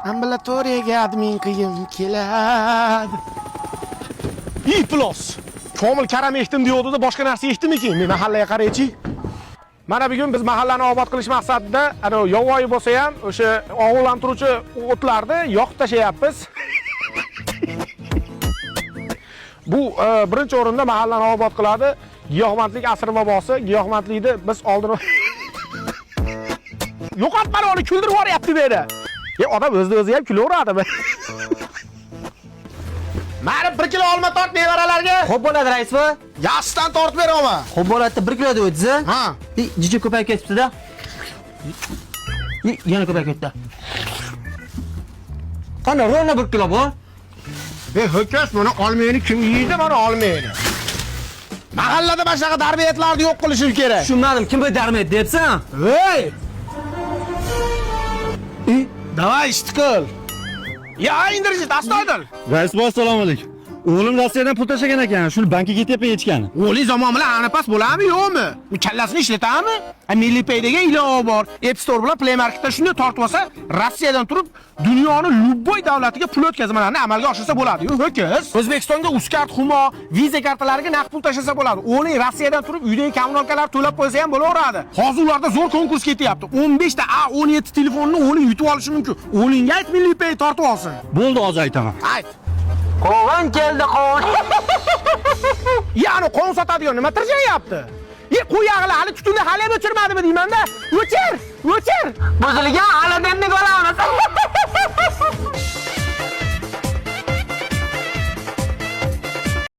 Ambulatoriyaga admin qilgim keladi. Plus. Komil karam eshitdim deyotdi-da, boshqa narsa eshitdimikin? Men mahallaga qaraychi. Mana bugun biz mahallani obod qilish maqsadida, ana yovvoyi bo'lsa ham, o'sha og'illantiruvchi o'tlarni yoqib tashlayapmiz. Bu birinchi o'rinda mahallani obod qiladi. Giyohvandlik asr vabosi, giyohvandlikni biz oldin yo'qotmani uni kuldirib yuboryapti meni. Odam o'zi ham kulaveradi. Mana 1 kilo olma tort nevaralarga. Xo'p bo'ladi, rais va? Yaxshidan tortib beraman. Xo'p bo'ladi, 1 kilo deysiz. Ha. Jichi ko'payib ketibdi-da. Yana ko'payib ketdi. Qani, ro'na 1 kilo bu? Ho'kiz, buni olmayni kim yeydi, mana olmayni. Mahallada boshqa darbiyatlarni yo'q qilish kerak. Tushunmadim, kim bu darmet debsan? Hey! Davay ishtiqil. Ya, indirji, astoydil. Rais boy, assalomu alaykum. O'g'lim Rossiyadan pul tashlagan ekan, shuni bankka ketyapti yechgani. O'g'ling zamon bilan anapas bo'ladimi, yo'qmi? U kallasini ishlatadimi? Milliy Pay degan ilova bor. App Store bilan Play Marketda shunday tortib olsa, Rossiyadan turib dunyoni любой davlatiga pul o'tkazmalarni amalga oshirsa bo'ladi. Ho'kiz. O'zbekistonga Uzcard, Humo, Visa kartalariga naqd pul tashlasa bo'ladi. O'g'ling Rossiyadan turib uydagi kommunalkalar to'lab qo'ysa ham bo'laveradi. Hozir ularda zo'r konkurs ketyapti. 15 ta A17 telefonni o'g'ling yutib olishi mumkin. O'g'lingga ayt Milliy Pay tortib olsin. Bo'ldi, hozir aytaman. Ayt. Qovun keldi, qovun. Ya'ni qovun sotadigan nima tirjayapti? Qo'y yog'li hali tutunda hali o'chirmadimi deyman-da. O'chir! Buzilgan hali demni ko'ramiz.